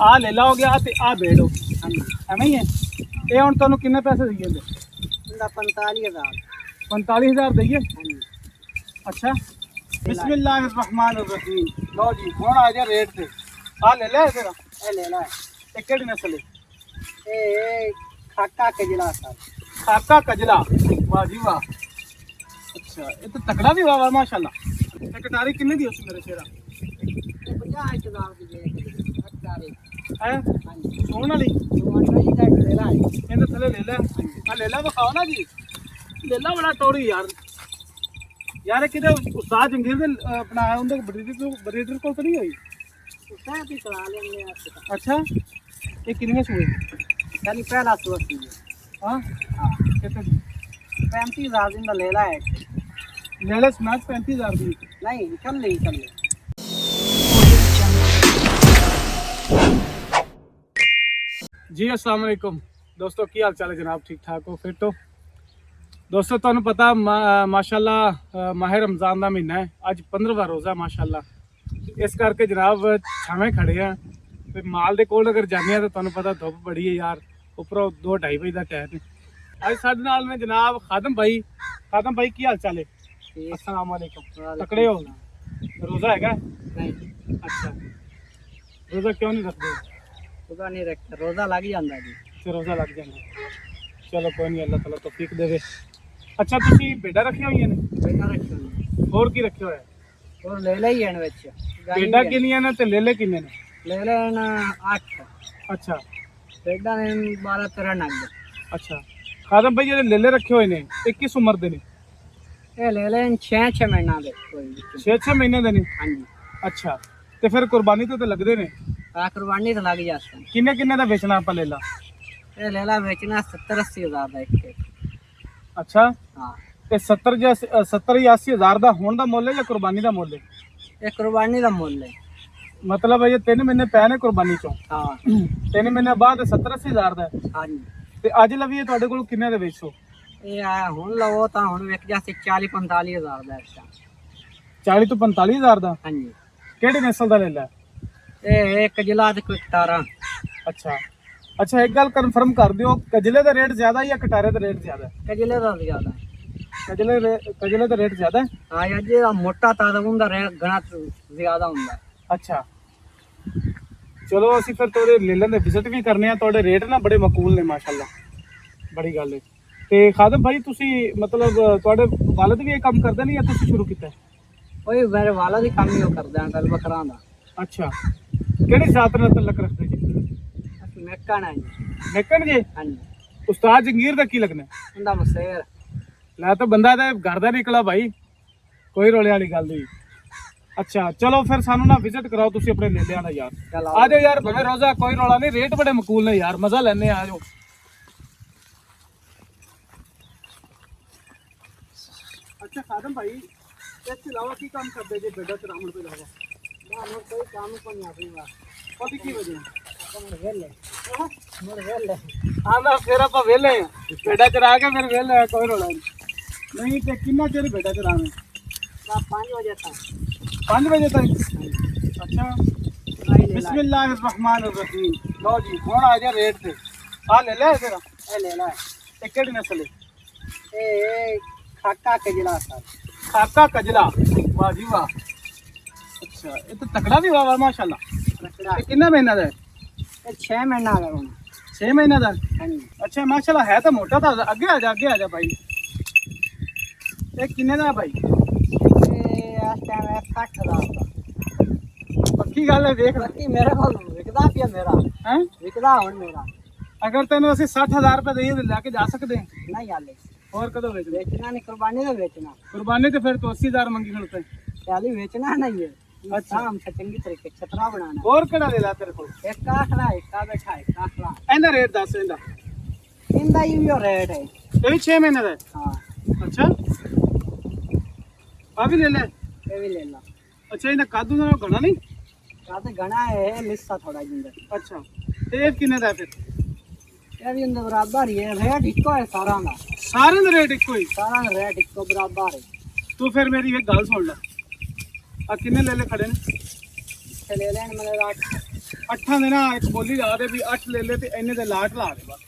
आ लेला हो गया ते आ बेड़ हो गई। एवं ही है। ये हुण तुहानूं किन्ने पैसे दईए दे? 45,000। 45,000 दईए। अच्छा बिस्मिल्लाहिर्रहमानिर्रहीम। लो जी हुण आ जा रेट ते। आ ले ले तेरा ये ले ला ये केड़ी नस्ल है? ये खाका कजला सर। खाका कजला। वाह जी वाह। अच्छा ये तो तगड़ा भी हुआ माशाल्लाह। ये कटारी किन्ने दी उस मेरे शेरा? 50,000 की दे अटारी है हां जी। सोन वाली तो नहीं का ले ला इहदे थले ले ले। आ ले ले विखाओ ना जी। ले ला बड़ा टोरी यार। यार ये किधर उस्ताद जंगीर दे अपना उनके ब्रीडर को तो नहीं हुई? उसने भी करा लेंगे आपसे। अच्छा ये कितने हुए? यानी पहला सूरत की हाँ हां कितने 35,000 दिन का ले ला है। ले ले सुना 35,000 दी नहीं चल ले जी। अस्सलाम वालेकुम दोस्तों, की हाल चाल है जनाब? ठीक ठाक हो? फिर तो दोस्तों तुहानू पता माशाल्लाह माह रमज़ान का महीना है। अज 15वां रोज़ा माशाल्लाह। इस करके जनाब छावें खड़े हैं ते माल दे कोल अगर जाने तो तुहानू पता धुप बड़ी है यार। उपरों 2-2:30 बजे का टाइम है। अज साडे नाल ने जनाब खादम भाई। खादम भाई की हाल चाल है? अस्सलाम वालेकुम। तकड़े हो? रोज़ा हैगा? नहीं अच्छा रोज़ा क्यों नहीं रखते? रोजा नहीं रखता, रोजा लग जाता जी। फिर रोज़ा लग जाएगा। चलो कोई नहीं, अल्लाह ताला तौफीक देवे। अच्छा तुसी भेड़ा रखिया हुई ने? बेटा रखो होर की रखे होया? और ले ले ही है विच भेड़ा किनिया ने ते लेले किन्ने ने? ले लेना 8 अच्छा बेटा ने 12-13 नग। अच्छा खादम भाई जेडे लेले रखे हुए ने ये किस उम्र दे ने? ये ले लेन 6-6 महीना दे कोई 6-6 महीने दे ने? हां जी। अच्छा ते फिर कुर्बानी तो लगदे ने? आ कुर्बानी तो लग जाता है। किन्ने दा बेचना आपा लेला? ये ले ला बेचना 70-80 हज़ार का एक। अच्छा हाँ ते 70 या 80 हज़ार दा होण दा मुੱਲ है या कुर्बानी दा मुੱਲ है? ये कुर्बानी का मुੱਲ है। मतलब ये 3 महीने पै ने कुर्बानी चों? हाँ 3 महीने बाद 70-80 हज़ार दा है। हाँ जी। ते अज लवीए तुहाडे कोल किन्ने दे बेचो? ये आया हुन लवो तो हुन विक जाते 40-45 हज़ार का अच्छा। 40 तो 45 हज़ार दा? हाँ जी। केड़ी नस्ल दा लेला? ये एक कजला ते कोई 17। अच्छा अच्छा एक गल कन्फर्म कर दियो, कजले का रेट ज्यादा या कटारे का रेट ज्यादा? कजले का ज्यादा है। कजले का रेट ज्यादा है? हाँ यार जी मोटा ताजा उनका रेट घना ज्यादा हुंदा है। अच्छा चलो ਅਸੀਂ ਫਿਰ ਤੁਹਾਡੇ ਲੇਲਨ ਦੇ ਵਿਜ਼ਿਟ ਵੀ ਕਰਨੇ ਆ। ਤੁਹਾਡੇ ਰੇਟ ਨਾ ਬੜੇ ਮਕਬੂਲ ਨੇ ਮਾਸ਼ਾਅੱਲਾ, ਬੜੀ ਗੱਲ ਹੈ। ਤੇ ਖਾਦਮ ਭਾਈ ਤੁਸੀਂ ਮਤਲਬ ਤੁਹਾਡੇ ਵਾਲਦ ਵੀ ਇਹ ਕੰਮ ਕਰਦੇ ਨੇ ਜਾਂ ਤੁਸੀਂ ਸ਼ੁਰੂ ਕੀਤਾ? ओए मेरे वाला भी काम ही करदा है कल बकरा दा। ਅੱਛਾ ਕਿਹੜੀ ਜ਼ਾਤ ਨਾਲ ਤਲਕ ਰੱਖਦੇ ਜੀ? मेकन है जी। ਨੇਕਣ ਜੀ हाँ जी। ਉਸਤਾਦ ਜੰਗੀਰ ਦਾ ਕੀ ਲੱਗਣਾ? उनका मसेर ਲੈ ਤਾਂ ਬੰਦਾ ਤਾਂ ਘਰ ਦਾ ਨਿਕਲਾ ਭਾਈ, ਕੋਈ ਰੋਲੇ ਵਾਲੀ ਗੱਲ ਨਹੀਂ। अच्छा चलो फिर सानू ना विजिट कराओ तुसी अपने लेलियां दा यार। चल आ जाओ यार भावे रोजा कोई रोला नहीं, रेट बड़े मकबूल ने यार, मजा लेने आ जाओ। अच्छा खादम भाई इसके अलावा की काम करते जे बेड़ा चरावण पे अलावा? ना मोर कोई काम को नहीं आती बा। पति की वजह मोर वेले मोर वेले हां ना फिर आप वेले बेड़ा चरा के फिर वेले कोई रोला नहीं। ते कितना चेर बेड़ा चराना? 5 बजे तक 5 बजे तक? अच्छा बिस्मिल्लाहिर्रहमानिर्रहीम। लो जी हुण आ जा रेट ते। आ ले ले तेरा ए ले ला ये केड़ी नस्ल है? ए खाका कजला सर। खाका कजला। वाह जी वाह। अच्छा ये तो तगड़ा भी हुआ माशाल्लाह। रखड़ा ये कितना महीना दा है? ये 6 महीना का होना। 6 महीना दा? हां जी। अच्छा माशाल्लाह है तो मोटा था। आगे आ जा भाई। ये किन्ने दा भाई? आज टाइम है 60,000 का। पक्की गल है देख बाकी मेरे को विकदा पिया मेरा हैं। विकदा हुन मेरा अगर तेन असं 60,000 रुपये दईए तो लैके जा सकते हैं? नहीं आले और कदों बेचना? बेचना नहीं कुर्बानी तो बेचना। कुर्बानी तो फिर तो 80,000 मंगी खड़ते हैं। चाली बेचना नहीं है। अच्छा। हम चंगी तरीके छतरा बनाना। और केड़ा ले ला तेरे को? एक काखड़ा एक का बैठा एक काखड़ा एंदा रेट दस एंदा? इंदा यो रेट है। ये भी 6 महीने दा है? हां अच्छा अभी ले ले। ये भी ले ला। अच्छा इन्हें कादू ना घना नहीं? काते घना है लिस्सा थोड़ा जिंदा। अच्छा ते ये किन्ने दा है फिर? ये भी इंदा बराबर ही है। रेट इको है सारा दा। सारे दा रेट इको ही? सारा दा रेट इको बराबर है। तू फिर मेरी एक गल सुन ले, आ किन्ने ले ले खड़े ने? ले लेन मेरे 8 ਅੱਠਾਂ ਦੇ ਨਾ ਇੱਕ ਬੋਲੀ ਲਾ ਦੇ ਵੀ 8 ਲੈ ਲੈ ਤੇ ਇੰਨੇ ਦੇ ਲਾਟ ਲਾ ਦੇ ਬਸ।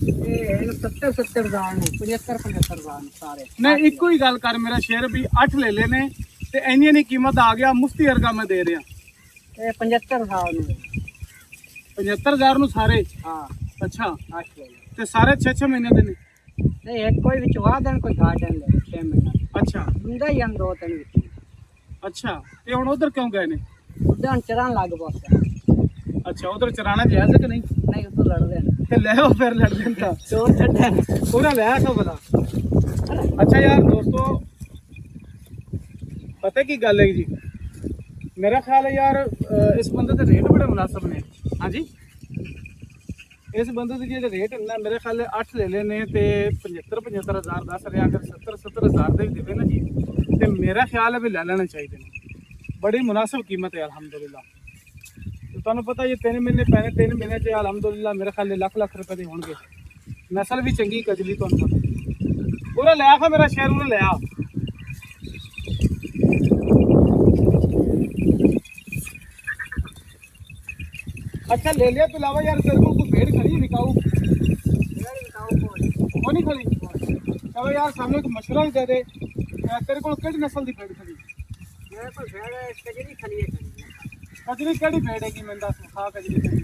ਇਹ 70,000 ਨੂੰ 75,000 ਨੂੰ ਸਾਰੇ। ਨਹੀਂ ਇੱਕੋ ਹੀ ਗੱਲ ਕਰ ਮੇਰਾ ਸ਼ੇਰ ਵੀ 8 ਲੈ ਲੈ ਨੇ ਤੇ ਇੰਨੀ ਨਹੀਂ ਕੀਮਤ ਆ ਗਿਆ ਮੁਫਤੀ ਵਰਗਾ ਮੈਂ ਦੇ ਰਿਹਾ। ਇਹ 75,000 ਨੂੰ 75,000 ਨੂੰ ਸਾਰੇ। ਹਾਂ ਅੱਛਾ 8 ਲੈ ਲਓ। ਤੇ ਸਾਰੇ 6-6 ਮਹੀਨੇ ਦੇ ਨੇ। ਨਹੀਂ ਇੱਕ ਕੋਈ ਵਿੱਚ ਵਾ ਦੇਣ ਕੋਈ ਘਾਟ ਲੈ 6 ਮਹੀਨਾ ਅੱਛਾ ਹੁੰਦਾ ਹੀ ਹਨ 2-3 ਵਿੱਚ। ਅੱਛਾ ਤੇ ਹੁਣ ਉਧਰ ਕਿਉਂ ਗਏ ਨੇ? ਉਦਾਂ ਚਰਨ ਲੱਗ ਬਸ। ਅੱਛਾ ਉਧਰ ਚਰਾਣਾ ਜਾਇਜ਼ ਹੈ ਕਿ ਨਹੀਂ? ਨਹੀਂ ਉਦੋਂ ਲੜਦੇ ਨੇ ਤੇ ਲੈ ਆਓ ਫਿਰ ਲੜ ਜਾਂਦਾ ਚੋਰ ਛੱਡੇ ਨੇ। ਪੂਰਾ ਲੈ ਆ ਕੋ ਬਲਾ। ਅੱਛਾ ਯਾਰ ਦੋਸਤੋ ਪਤਾ ਕੀ ਗੱਲ ਹੈ ਜੀ, ਮੇਰਾ ਖਿਆਲ ਹੈ ਯਾਰ ਇਸ ਬੰਦੇ ਦੇ ਰੇਟ ਬੜੇ ਮੁਨਾਸਬ ਨੇ। ਹਾਂਜੀ ਇਸ ਬੰਦੇ ਦੇ ਜਿਹੜੇ ਰੇਟ ਹੁੰਦਾ ਮੇਰੇ ਖਿਆਲ 8 ਲੈ ਲੈਨੇ ਤੇ 75,000 ਦੱਸ ਰਿਹਾ। ਅਗਰ 70,000 ਦੇ ਵੀ ਦੇਵੇ ਨਾ ਜੀ ਤੇ ਮੇਰਾ ਖਿਆਲ ਹੈ ਵੀ ਲੈ ਲੈਣੇ ਚਾਹੀਦੇ ਨੇ। ਬੜੀ ਮੁਨਾਸਬ ਕੀਮਤ ਹੈ ਅਲਹਮਦੁਲਿਲਾ। ਤੇ ਤੁਹਾਨੂੰ ਪਤਾ ਇਹ 3 ਮਹੀਨੇ ਪੈਣੇ, 3 ਮਹੀਨੇ 'ਚ ਅਲਹਮਦੁਲਿਲਾ ਮੇਰੇ ਖਿਆਲ ਲੱਖ ਰੁਪਏ ਦੇ ਹੋਣਗੇ। ਨਸਲ ਵੀ ਚੰਗੀ ਕਜਲੀ ਤੁਹਾਨੂੰ ਪਤਾ। ਪੂਰਾ ਲੈ ਆ ਮੇਰਾ ਸ਼ਹਿਰ ਉਹਨੇ ਲਿਆ। अच्छा ले लिया तो अलावा यार तेरे को कोई भेड़ खड़ी निकाऊ वो नहीं खड़ी। चलो यार सामने को मशवरा भी दे दे तेरे को केड़ी नस्ल दी भेड़ खड़ी? मेरे को भेड़ कजरी खली है। कजरी केड़ी भेड़ है की मैं दस खा कजरी खड़ी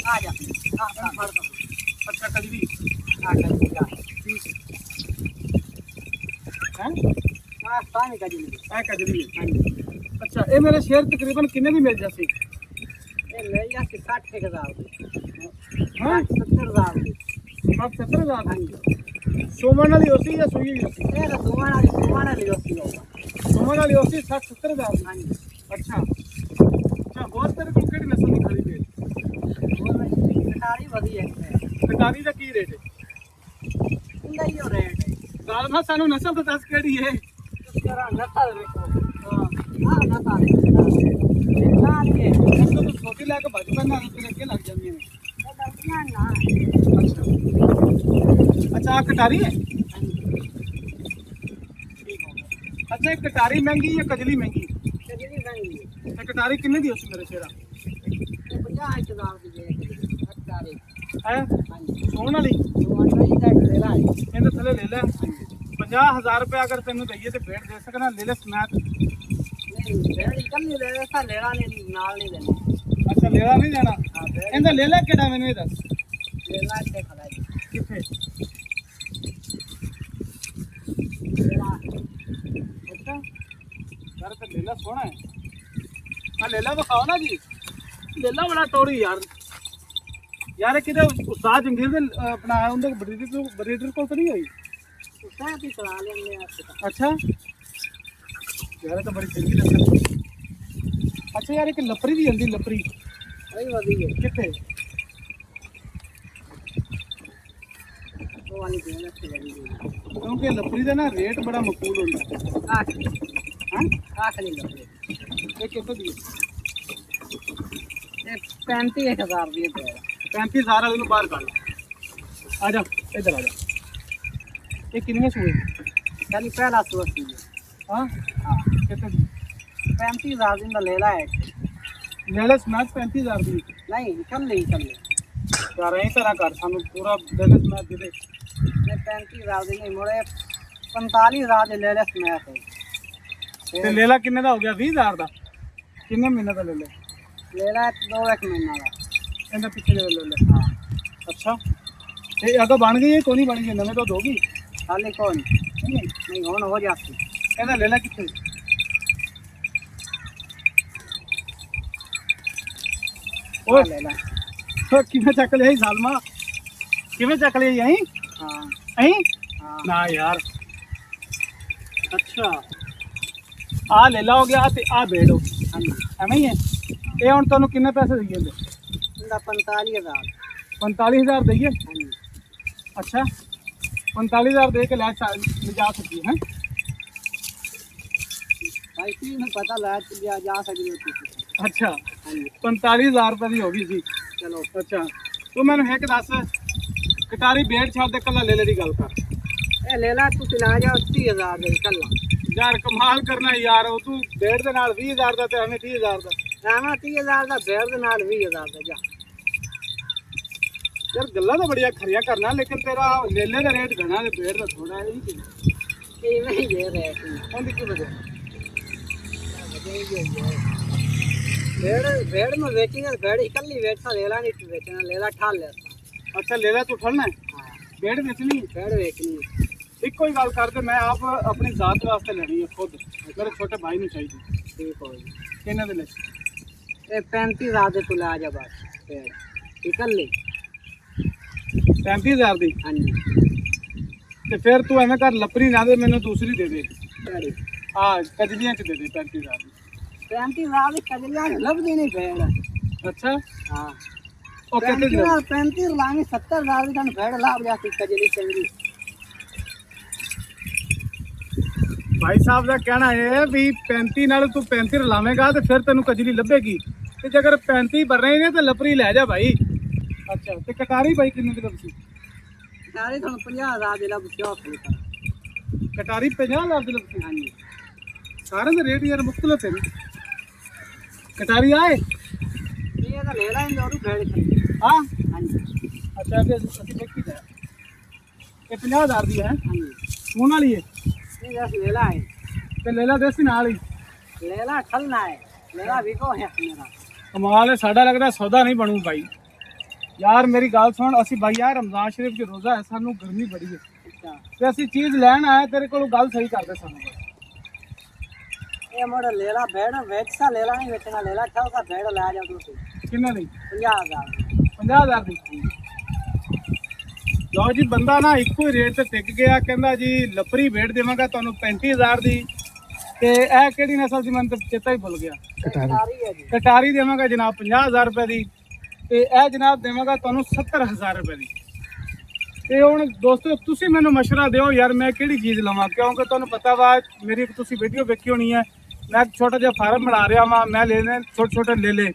आ जा अच्छा कजरी आ कजरी का हैं हां पानी कजरी ए कजरी अच्छा ये मेरे शेयर तकरीबन कितने भी मिल जासी? ये ले जा 60,000 हां 70,000 आप 70,000 सोमन वाली होसी या सुई हुई होसी? ये तो सुमाना ले होती होगा। सोमन वाली होसी 60-70,000। हां अच्छा अच्छा बहुत तेरे को केड़ी नस्ल दी खड़ी भेड़? कटारी वधी है। कटारी का की रेट है? उंदा ही रेट है। गाल ना सानू नस्ल तो दस केड़ी है? तेरा नस्ल देखो। हां नस्ल इतना के नस्ल तो छोटी लाके बचपन ना तेरे के लग जांदी है। ना अच्छा अच्छा आ कटारी है? अच्छा एक कटारी महंगी या कजली महंगी? कजरी महंगी ते कटारी किन्ने दी होसी मेरे शेरा? 50,000 की है कटारी। है हां सोन वाली सुमाना ही तक ले रहा है। ਇਹਦੇ ਥੱਲੇ ਲੈ ਲੈ 50,000 रुपए अगर तेन दईए तो भेड़ दे सकना ले ले स्नैप। नहीं भेड़ कल नहीं ले ऐसा लेना नहीं नाल नहीं देना। अच्छा लेला नहीं जाना हां भेड़ ਇਹਦਾ ਲੈ ਲੈ ਕਿਹੜਾ ਮੈਨੂੰ ਇਹ ਦੱਸ लेना के खलाई ਕਿੱਥੇ? लेना ਅੱਛਾ ਯਾਰ ਤੇ ਲੇਲਾ ਸੋਹਣਾ ਹੈ। ਆ ਲੇਲਾ ਵਿਖਾਓ ਨਾ ਜੀ। ਲੇਲਾ ਬੜਾ ਟੋਰੀ ਯਾਰ। ਯਾਰ ਇਹ ਕਿਤੇ ਉਸਤਾਦ ਜੰਗੀਰ ਦੇ ਆਪਣਾ ਉਹਦੇ ਬਰੀਡਰ ਕੋਲ ਤਾਂ ਨਹੀਂ ਹੋਈ? उसका भी चला लेंगे आपका। ਅੱਛਾ ਯਾਰ ਇਹ ਤਾਂ ਬੜੀ ਚੰਗੀ ਨਸਲ। ਅੱਛਾ ਯਾਰ ਇੱਕ ਲੱਪਰੀ ਵੀ ਆਉਂਦੀ ਲੱਪਰੀ वही वधी है ਕਿੱਥੇ? वो वाली भेड़ अच्छी लगी है। ਕਿਉਂਕਿ ਲੱਪਰੀ ਦਾ ਨਾ ਰੇਟ ਬੜਾ ਮਕਬੂਲ ਹੁੰਦਾ आठ ਹਾਂ। आठ ले लो ਇਹ ਕਿੱਥੋਂ ਦੀ ਹੈ? ये 35,000 दिए थे। 35,000 ਵਾਲੇ ਨੂੰ ਬਾਹਰ ਕੱਢ ਆ ਜਾ ਇੱਧਰ ਆ ਜਾ। ਇਹ ਕਿੰਨੇ ਸੂਏ? खाली पहला सोच लीजिए। ਹਾਂ हाँ ਕਿੱਥੇ ਦੀ? 35,000 दिन का ले रहा है। ਲੈਲਾ ਸਮੈਚ 35,000 ਦੀ। नहीं चल ले ਯਾਰ ਐਂ ਤਰ੍ਹਾਂ ਕਰ ਸਾਨੂੰ ਪੂਰਾ ਲੈਲਾ ਸਮੈਚ ਦੇ ਦੇ। मैं 35,000 दिन नहीं मोड़े 45,000 दे ले ले स्मैश है। ਤੇ ਲੈਲਾ ਕਿੰਨੇ ਦਾ ਹੋ ਗਿਆ? 20,000 ਦਾ। ਕਿੰਨੇ ਮਹੀਨੇ ਦਾ ਲੈ ਲੈ? ले रहा है 2 महीना का। ਇਹਦਾ ਪਿੱਛੇ ਦੇ ਲੈ ਲੈ। हाँ ਅੱਛਾ ਇਹ ਅਗਾ ਬਣ ਗਈ ਹੈ ਕੋਈ ਨਹੀਂ ਬਣ ਗਈ ਨਵੇਂ ਤਾਂ ਦੋਗੀ? खाली कौन नहीं होन हो जाती। ਇਹਦਾ ਲੈਲਾ ਕਿੱਥੇ? ਓਏ ले ला। ਕਿਵੇਂ ਚੱਕ ਲਿਆ ਜ਼ਾਲਮਾ? ਕਿਵੇਂ ਚੱਕ ਲਿਆ ਯਹੀਂ? हाँ ਅਹੀਂ हाँ ਨਾ ਯਾਰ। ਅੱਛਾ ਆ ਲੈਲਾ ਹੋ ਗਿਆ ਤੇ ਆ ਬੇੜੋ हाँ जी ਐਵੇਂ ਹੀ ਹੈ। ਇਹ ਹੁਣ ਤੁਹਾਨੂੰ ਕਿੰਨੇ ਪੈਸੇ ਦੇਈਏ? इनका 45,000। 45,000 ਦਈਏ? हाँ जी अच्छा 45,000 दे के ले जा सकती है? भाई की में पता ला जा सकती होती। अच्छा हाँ जी 45,000 रुपये की होगी सी। चलो अच्छा तू मैंने एक दस कटारी बेड़ छाड़ दे कला ले ले दी गल कर। ਇਹ ਲੈ ਲਾ ਤੂੰ ਲਾ ਜਾ 30000 ਦੇ ਕੱਲਾ ਯਾਰ ਕਮਾਲ ਕਰਨਾ ਯਾਰ, ਉਹ ਤੂੰ ਡੇਢ ਦੇ ਨਾਲ 20000 ਦਾ ਤੇ ਐਵੇਂ 30000 ਦਾ। ਰਾਮਾ 30000 ਦਾ ਭੇੜ ਦੇ ਨਾਲ 20000 ਦਾ ਜਾ। ਯਾਰ ਗੱਲਾਂ ਤਾਂ ਬੜੀਆਂ ਖਰੀਆਂ ਕਰਨਾ, ਲੇਕਿਨ ਤੇਰਾ ਲੇਲੇ ਦਾ ਰੇਟ ਘਣਾ ਤੇ ਭੇੜ ਦਾ ਥੋੜਾ ਹੈ। ਇਵੇਂ ਹੀ ਦੇ ਰਿਹਾ ਸੀ ਉਹਦੀ ਕੀ ਵਜ੍ਹਾ? भेड़ में बेचेंगे भेड़ इकल्ली बेचता लेला नहीं बेचना लेला ठाल लेता। ਅੱਛਾ ਲੇਲਾ ਤੂੰ ਠਲਣਾ ਹੈ, हाँ ਭੇੜ ਵੇਚਣੀ ਹੈ। भेड़ बेचनी है। ਇੱਕੋ ਹੀ ਗੱਲ ਕਰਦੇ, ਮੈਂ ਆਪ ਆਪਣੀ ਜ਼ਾਤ ਵਾਸਤੇ ਲੈਣੀ ਹੈ ਖੁਦ, ਮੇਰੇ ਛੋਟੇ ਭਾਈ ਨੂੰ ਚਾਹੀਦੀ। ठीक हो गई ਕਿੰਨੇ ਦੇ ਲੈ? ये 35,000 दे तू ला जा बस भेड़ इकल्ली। 35000 ਦੀ। हाँ जी ਤੇ ਫਿਰ ਤੂੰ ਐਵੇਂ ਕਰ, ਲੱਪਰੀ ਨਾ ਦੇ ਮੈਨੂੰ, ਦੂਸਰੀ ਦੇ ਦੇ। भेड़ी ਆ ਕਜਲੀਆਂ ਚ ਦੇ ਦੇ 35000 ਦੀ। 35,000 की कजलियां लभदी नहीं भेड़। ਅੱਛਾ हाँ ਉਹ ਕਿੰਨੇ ਦੇ? 35 लानी 70,000 की तन भेड़ लाभ जाती कजली चंगी। ਭਾਈ ਸਾਹਿਬ ਦਾ ਕਹਿਣਾ ਹੈ ਵੀ 35 ਨਾਲ ਤੂੰ 35 ਲਾਵੇਂਗਾ ਤੇ ਫਿਰ ਤੈਨੂੰ ਕਜਲੀ ਲੱਭੇਗੀ, ਤੇ ਜੇਕਰ 35 ਭਰ ਰਹੇ ਨੇ ਤੇ ਲੱਪਰੀ ਲੈ ਜਾ ਭਾਈ। ਅੱਛਾ ਤੇ ਕਟਾਰੀ ਭਾਈ ਕਿੰਨੇ ਦੀ ਲੱਭੀ? सारे तन 50,000 दे लब शौक नहीं कर। ਕਟਾਰੀ 50000 ਦੀ ਲੱਭੀ। हाँ जी ਸਾਰਿਆਂ ਦੇ ਰੇਟ ਯਾਰ ਮੁਖਤਲਫ ਹੈ। ਕਟਾਰੀ ਆਏ ये तो लेला इन दोनों भेड़ की। ਹਾਂ। हाँ जी ਅੱਛਾ ਤੇ ਅਸੀਂ ਦੇਖੀ ਜਾ, ਇਹ 50000 ਦੀ ਹੈ, हाँ जी ਹੁਣ ਵਾਲੀ ਹੈ ये बस लेला है। ਤੇ ਲੈ ਲਾ ਦੇਸੀ ਨਾਲ ਹੀ। लेला ठलना है लेला बिको है मेरा। ਕਮਾਲ ਹੈ, ਸਾਡਾ ਲੱਗਦਾ ਸੌਦਾ ਨਹੀਂ ਬਣੂ ਭਾਈ। ਯਾਰ ਮੇਰੀ ਗੱਲ ਸੁਣ, ਅਸੀਂ ਭਾਈ ਯਾਰ ਰਮਜ਼ਾਨ ਸ਼ਰੀਫ 'ਚ ਰੋਜ਼ਾ ਹੈ, ਸਾਨੂੰ ਗਰਮੀ ਬੜੀ ਹੈ अच्छा ਤੇ ਅਸੀਂ ਚੀਜ਼ ਲੈਣ ਆਏ, ਤੇਰੇ ਕੋਲੋਂ ਗੱਲ ਸਹੀ ਕਰਦੇ ਸਾਨੂੰ ਬਸ। ये मोड़ लेला भेड़ बेचता लेला नहीं बेचना लेला ठल का भेड़ ला जाओ तू ਕਿੰਨੇ ਦੀ? 50,000। 50000 ਦੀ। ਲਓ ਜੀ, ਬੰਦਾ ਨਾ ਇੱਕੋ ਹੀ ਰੇਟ ਤੇ ਟਿਕ ਗਿਆ, ਕਹਿੰਦਾ ਜੀ ਲੱਪਰੀ ਭੇਡ ਦੇਵਾਂਗਾ ਤੁਹਾਨੂੰ 35000 ਦੀ, ਤੇ ਇਹ ਕਿਹੜੀ ਨਸਲ ਦੀ ਮੈਨੂੰ ਤਾਂ ਚੇਤਾ ਹੀ ਭੁੱਲ ਗਿਆ। सारी है जी ਕਟਾਰੀ ਦੇਵਾਂਗਾ ਜਨਾਬ 50000 ਰੁਪਏ ਦੀ, ਤੇ ਇਹ ਜਨਾਬ ਦੇਵਾਂਗਾ ਤੁਹਾਨੂੰ 70000 ਰੁਪਏ ਦੀ। ਤੇ ਹੁਣ ਦੋਸਤੋ ਤੁਸੀਂ ਮੈਨੂੰ ਮਸ਼ਵਰਾ ਦਿਓ ਯਾਰ ਮੈਂ ਕਿਹੜੀ ਚੀਜ਼ ਲਵਾਂ, ਕਿਉਂਕਿ ਤੁਹਾਨੂੰ ਪਤਾ ਵਾ ਮੇਰੀ ਇੱਕ ਤੁਸੀਂ ਵੀਡੀਓ ਵੇਖੀ ਹੋਣੀ ਹੈ, ਮੈਂ ਇੱਕ ਛੋਟਾ ਜਿਹਾ ਫਾਰਮ ਬਣਾ ਰਿਹਾ ਵਾਂ, ਮੈਂ ਲੈਣੇ ਛੋਟੇ ਛੋਟੇ ਲੇਲੇ,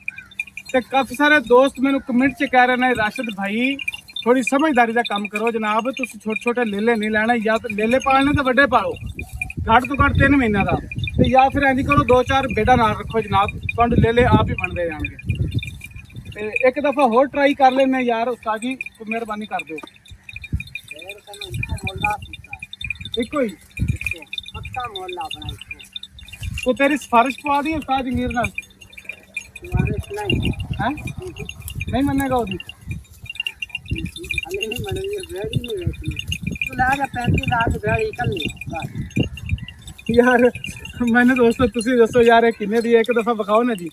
ਤੇ ਕਾਫੀ ਸਾਰੇ ਦੋਸਤ ਮੈਨੂੰ ਕਮੈਂਟ 'ਚ ਕਹਿ ਰਹੇ ਨੇ ਰਾਸ਼ਦ ਭਾਈ ਥੋੜੀ ਸਮਝਦਾਰੀ ਦਾ ਕੰਮ ਕਰੋ ਜਨਾਬ, ਤੁਸੀਂ ਛੋਟੇ ਛੋਟੇ ਲੇਲੇ ਨਹੀਂ ਲੈਣਾ, ਜਾਂ ਤਾਂ ਲੇਲੇ ਪਾਲਣੇ ਤਾਂ ਵੱਡੇ ਪਾਲੋ ਘੱਟ ਤੋਂ ਘੱਟ 3 ਮਹੀਨਿਆਂ ਦਾ, ਤੇ ਜਾਂ ਫਿਰ ਇੰਝ ਕਰੋ 2-4 ਬੇਟਾ ਨਾਲ ਰੱਖੋ ਜਨਾਬ, ਤੁਹਾਨੂੰ ਲੇਲੇ ਆਪ ਹੀ ਬਣਦੇ ਜਾਣਗੇ। ਤੇ ਇੱਕ ਦਫਾ ਹੋਰ ਟਰਾਈ ਕਰ ਲੈਣੇ ਯਾਰ, ਉਸਤਾਦ ਜੀ ਕੋਈ ਮਿਹਰਬਾਨੀ ਕਰ ਦਿਓ। भेड़ का मैं इसको मोल्ला पूछता ਇੱਕੋ ਹੀ इसको पक्का मोल्ला अपना इसको ਉਹ ਤੇਰੀ ਸਿਫਾਰਿਸ਼ ਪਵਾ ਦੀ ਉਸਤਾਦ ਜੰਗੀਰ ਨਾਲ, तुम्हारे सुनाई ਹੈ ਨਹੀਂ ਮੰਨੇਗਾ ਉਹਦੀ? अरे नहीं मनेंगे भेड़ ही नहीं बेचनी तू ला जा 35,000 की भेड़ इकल्ली बस। ਯਾਰ ਮੈਨੂੰ ਦੋਸਤੋ ਤੁਸੀਂ ਦੱਸੋ ਯਾਰ ਇਹ ਕਿੰਨੇ ਦੀ ਹੈ, ਇੱਕ ਦਫਾ ਵਿਖਾਓ ਨਾ ਜੀ।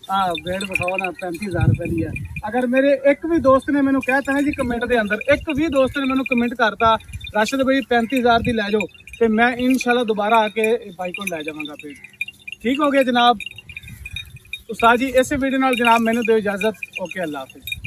ਹਾਂ ਭੇਡ ਵਿਖਾਓ ਨਾ, 35000 ਰੁਪਏ ਦੀ ਹੈ। ਅਗਰ ਮੇਰੇ ਇੱਕ ਵੀ ਦੋਸਤ ਨੇ ਮੈਨੂੰ ਕਹਿਤਾ ਹੈ ਜੀ ਕਮੈਂਟ ਦੇ ਅੰਦਰ, ਇੱਕ ਵੀ ਦੋਸਤ ਨੇ ਮੈਨੂੰ ਕਮੈਂਟ ਕਰਤਾ ਰਾਸ਼ਦ ਭਾਈ 35000 ਦੀ ਲੈ ਜਾਓ, ਤੇ ਮੈਂ ਇਨਸ਼ਾਅੱਲਾ ਦੁਬਾਰਾ ਆ ਕੇ ਬਾਈ ਕੋਲ ਲੈ ਜਾਵਾਂਗਾ ਭੇਡ। ਠੀਕ ਹੋ ਗਿਆ ਜਨਾਬ। ਉਸਤਾਦ ਜੀ ਇਸੇ ਵੀਡੀਓ ਨਾਲ ਜਨਾਬ ਮੈਨੂੰ ਦਿਓ ਇਜਾਜ਼ਤ। ਓਕੇ, ਅੱਲਾ ਹਾਫਿਜ਼।